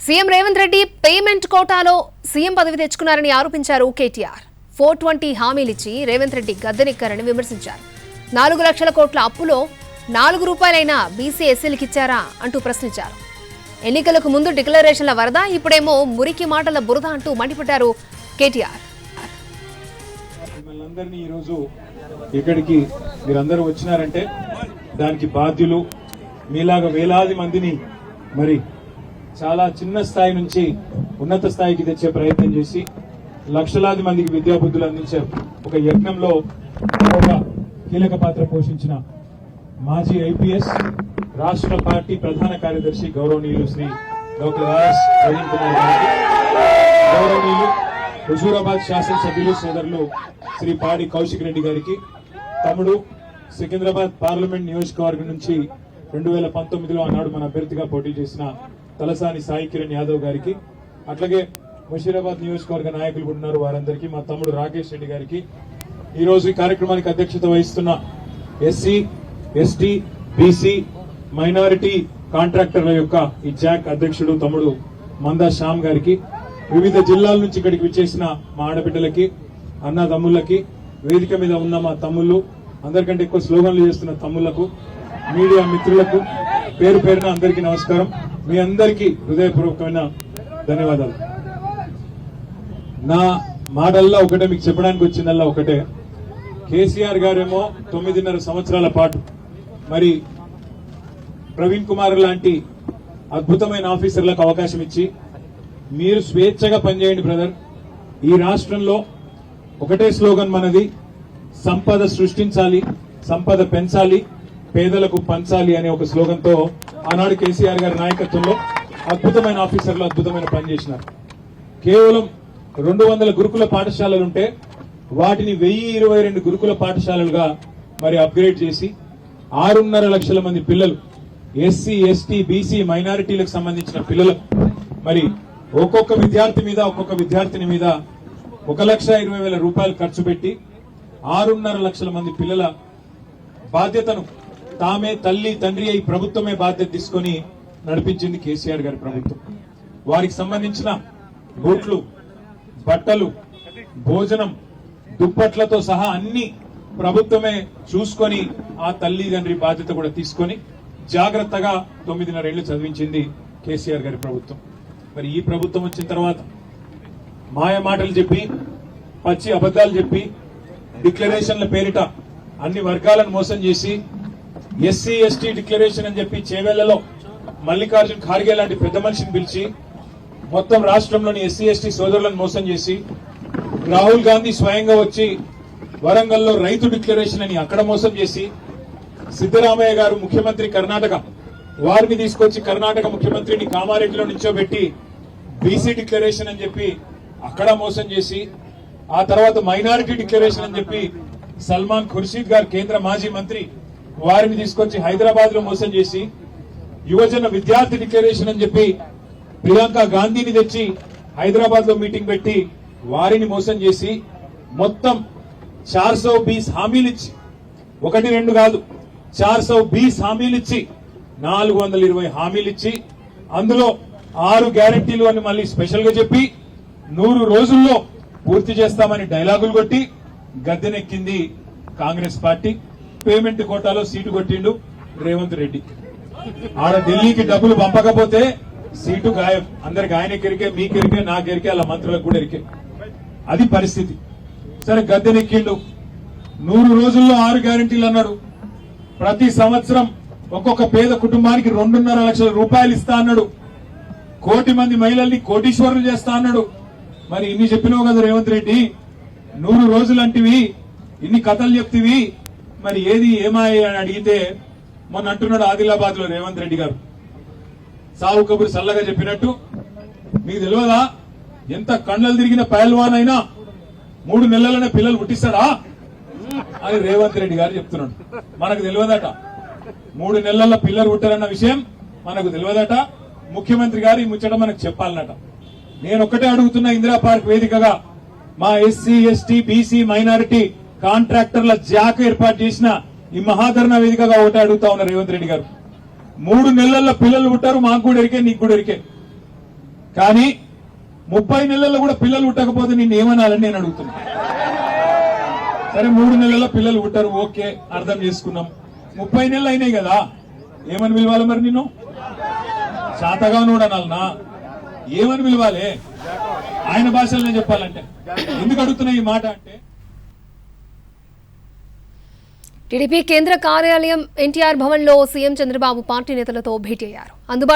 CM Revanth Reddy payment కోటాలో CM పదవి తెచ్చుకున్నారని ఆరోపించారు కేటీఆర్. 420 హామీలిచ్చి రేవంత్ రెడ్డి గద్దెనెక్కారని విమర్శించారు. 4 లక్షల కోట్ల అప్పులో 4 రూపాయలైనా బీసీ ఎస్సీలకు ఇచ్చారా అంటూ ప్రశ్నించారు. ఎన్నికలకు ముందు డిక్లరేషన్ల వరద, ఇప్పుడేమో మురికి మాటల బురద అంటూ మండిపడ్డారు కేటీఆర్. మిమ్మల్ని ఈ రోజు ఇక్కడికి మీరందరూ వచ్చినారంటే దానికి బాధ్యులు మీలాగా వేలాది మందిని మరి చాలా చిన్న స్థాయి నుంచి ఉన్నత స్థాయికి తెచ్చే ప్రయత్నం చేసి లక్షలాది మందికి విద్యాబుద్ధులు అందించే ఒక యజ్ఞంలో ఒక కీలక పాత్ర పోషించిన మాజీ ఐపీఎస్ రాష్ట్ర పార్టీ ప్రధాన కార్యదర్శి గౌరవనీయులు శ్రీ డాక్టర్ ఆర్ఎస్ ప్రవీణ్ కుమార్ గారికి, గౌరవనీయులు హుజూరాబాద్ శాసనసభ్యులు సోదరులు శ్రీ పాడి కౌశిక్ రెడ్డి గారికి, తమ్ముడు సికింద్రాబాద్ పార్లమెంట్ నియోజకవర్గం నుంచి 2019లో ఆనాడు మన అభ్యర్థిగా పోటీ చేసిన తలసాని సాయి కిరణ్ యాదవ్ గారికి, అట్లాగే ముషీరాబాద్ నియోజకవర్గ నాయకులు కూడా ఉన్నారు, వారందరికీ, మా తమ్ముడు రాకేష్ రెడ్డి గారికి, ఈ రోజు ఈ కార్యక్రమానికి అధ్యక్షత వహిస్తున్న ఎస్సీ, ఎస్టీ, బీసీ, మైనారిటీ కాంట్రాక్టర్ల యొక్క ఈ జాక్ అధ్యక్షుడు తమ్ముడు మందా శ్యామ్ గారికి, వివిధ జిల్లాల నుంచి ఇక్కడికి విచ్చేసిన మా ఆడబిడ్డలకి, అన్నదమ్ములకి, వేదిక మీద ఉన్న మా తమ్ముళ్ళు, అందరికంటే ఎక్కువ స్లోగన్లు చేస్తున్న తమ్ముళ్లకు, మీడియా మిత్రులకు పేరు పేరున అందరికీ నమస్కారం. మీ అందరికీ హృదయపూర్వకమైన ధన్యవాదాలు. నా మాటల్లో ఒకటే, మీకు చెప్పడానికి వచ్చిందల్లా ఒకటే, కేసీఆర్ గారేమో 9.5 సంవత్సరాల పాటు మరి ప్రవీణ్ కుమార్ లాంటి అద్భుతమైన ఆఫీసర్లకు అవకాశం ఇచ్చి మీరు స్వేచ్ఛగా పనిచేయండి బ్రదర్, ఈ రాష్ట్రంలో ఒకటే స్లోగన్ మనది, సంపద సృష్టించాలి, సంపద పెంచాలి, పేదలకు పంచాలి అనే ఒక స్లోగన్ తో ఆనాడు కేసీఆర్ గారి నాయకత్వంలో అద్భుతమైన ఆఫీసర్లు అద్భుతమైన పని చేసినారు. కేవలం 200 గురుకుల పాఠశాలలుంటే వాటిని 1022 గురుకుల పాఠశాలలుగా మరి అప్గ్రేడ్ చేసి 6.5 లక్షల మంది పిల్లలు, ఎస్సీ, ఎస్టీ, బీసీ, మైనారిటీలకు సంబంధించిన పిల్లలకు మరి ఒక్కొక్క విద్యార్థి మీద, ఒక్కొక్క విద్యార్థిని మీద 1,20,000 రూపాయలు ఖర్చు పెట్టి 6.5 లక్షల మంది పిల్లల బాధ్యతను తామే తల్లి తండ్రి అయి ప్రభుత్వమే బాధ్యత తీసుకుని నడిపించింది కేసీఆర్ గారి ప్రభుత్వం. వారికి సంబంధించిన బూట్లు, బట్టలు, భోజనం, దుప్పట్లతో సహా అన్ని ప్రభుత్వమే చూసుకొని ఆ తల్లి తండ్రి బాధ్యత కూడా తీసుకొని జాగ్రత్తగా 9.5 ఏళ్లు చదివించింది కేసీఆర్ గారి ప్రభుత్వం. మరి ఈ ప్రభుత్వం వచ్చిన తర్వాత మాయ మాటలు చెప్పి, పచ్చి అబద్దాలు చెప్పి, డిక్లరేషన్ల పేరిట అన్ని వర్గాలను మోసం చేసి, ఎస్సీ, ఎస్టీ డిక్లరేషన్ అని చెప్పి చేవెళ్లలో మల్లికార్జున్ ఖార్గే లాంటి పెద్ద మనిషిని పిలిచి మొత్తం రాష్ట్రంలోని ఎస్సీ, ఎస్టీ సోదరులను మోసం చేసి, రాహుల్ గాంధీ స్వయంగా వచ్చి వరంగల్లో రైతు డిక్లరేషన్ అని అక్కడ మోసం చేసి, సిద్దరామయ్య గారు ముఖ్యమంత్రి కర్ణాటక, వారిని తీసుకొచ్చి కర్ణాటక ముఖ్యమంత్రిని కామారెడ్డిలో నిల్చోబెట్టి బీసీ డిక్లరేషన్ అని చెప్పి అక్కడ మోసం చేసి, ఆ తర్వాత మైనారిటీ డిక్లరేషన్ అని చెప్పి సల్మాన్ ఖుర్షీద్ గారు కేంద్ర మాజీ మంత్రి, వారిని తీసుకొచ్చి హైదరాబాద్ లో మోసం చేసి, యువజన విద్యార్థి డిక్లరేషన్ అని చెప్పి ప్రియాంక గాంధీని తెచ్చి హైదరాబాద్ లో మీటింగ్ పెట్టి వారిని మోసం చేసి, మొత్తం 420 హామీలిచ్చి, 1-2 కాదు 420 హామీలిచ్చి 420 హామీలిచ్చి, అందులో 6 గ్యారంటీలు అని మళ్ళీ స్పెషల్ గా చెప్పి 100 రోజుల్లో పూర్తి చేస్తామని డైలాగులు కొట్టి గద్దెనెక్కింది కాంగ్రెస్ పార్టీ. పేమెంట్ కోటాలో సీటు కొట్టిండు రేవంత్ రెడ్డి. ఆడ ఢిల్లీకి డబ్బులు పంపకపోతే సీటు గాయం. అందరికి ఆయనకి ఎరికే, మీకెరికే, నాకెరికే, అలా మంత్రులకు కూడా ఎరికే. అది పరిస్థితి. సరే గద్దెనెక్కిండు, 100 రోజుల్లో 6 గ్యారంటీలు అన్నాడు. ప్రతి సంవత్సరం ఒక్కొక్క పేద కుటుంబానికి 2.5 లక్షల రూపాయలు ఇస్తా అన్నాడు. 1 కోటి మంది మహిళల్ని కోటీశ్వరులు చేస్తా అన్నాడు. మరి ఇన్ని చెప్పినావు కదా రేవంత్ రెడ్డి, 100 రోజులు అంటివి, ఇన్ని కథలు చెప్తివి, మరి ఏది ఏమాయి అని అడిగితే మొన్న అంటున్నాడు ఆదిలాబాద్ లో రేవంత్ రెడ్డి గారు, సావు కబురు సల్లగా చెప్పినట్టు, మీకు తెలియదా ఎంత కండ్లలు తిరిగిన పహల్వాన్ అయినా 3 నెలలనే పిల్లలు పుట్టిస్తాడా అని రేవంత్ రెడ్డి గారు చెప్తున్నాడు. మనకు తెలియదట 3 నెలల పిల్లలు పుట్టారన్న విషయం మనకు తెలియదట. ముఖ్యమంత్రి గారు ఈ ముచ్చట మనకు చెప్పాలన్నట. నేను ఒక్కటే అడుగుతున్నా, ఇందిరా పార్క్ వేదికగా మా ఎస్సీ, ఎస్టీ, బీసీ, మైనారిటీ కాంట్రాక్టర్ల జాక్ ఏర్పాటు చేసిన ఈ మహాధరణ వేదికగా ఒకటే అడుగుతా ఉన్నారు రేవంత్ రెడ్డి గారు. 3 నెలల్లో పిల్లలు పుట్టారు, మాకు కూడా ఎరికే, నీకు కూడా ఎరికే. కానీ 30 నెలల్లో కూడా పిల్లలు పుట్టకపోతే నిన్ను ఏమనాలని నేను అడుగుతున్నా. సరే 3 నెలల్లో పిల్లలు పుట్టారు, ఓకే, అర్థం చేసుకున్నాం. 30 నెలలు అయినాయి కదా, ఏమని పిలవాలి మరి నిన్ను? శాతగానోడు అనాలనా? ఏమని పిలవాలి? ఆయన భాషలోనే చెప్పాలంటే. ఎందుకు అడుగుతున్నా ఈ మాట అంటే, టీడీపీ కేంద్ర కార్యాలయం ఎన్టీఆర్ భవన్లో సీఎం చంద్రబాబు పార్టీ నేతలతో భేటీ అయ్యారు. అందుబాటులో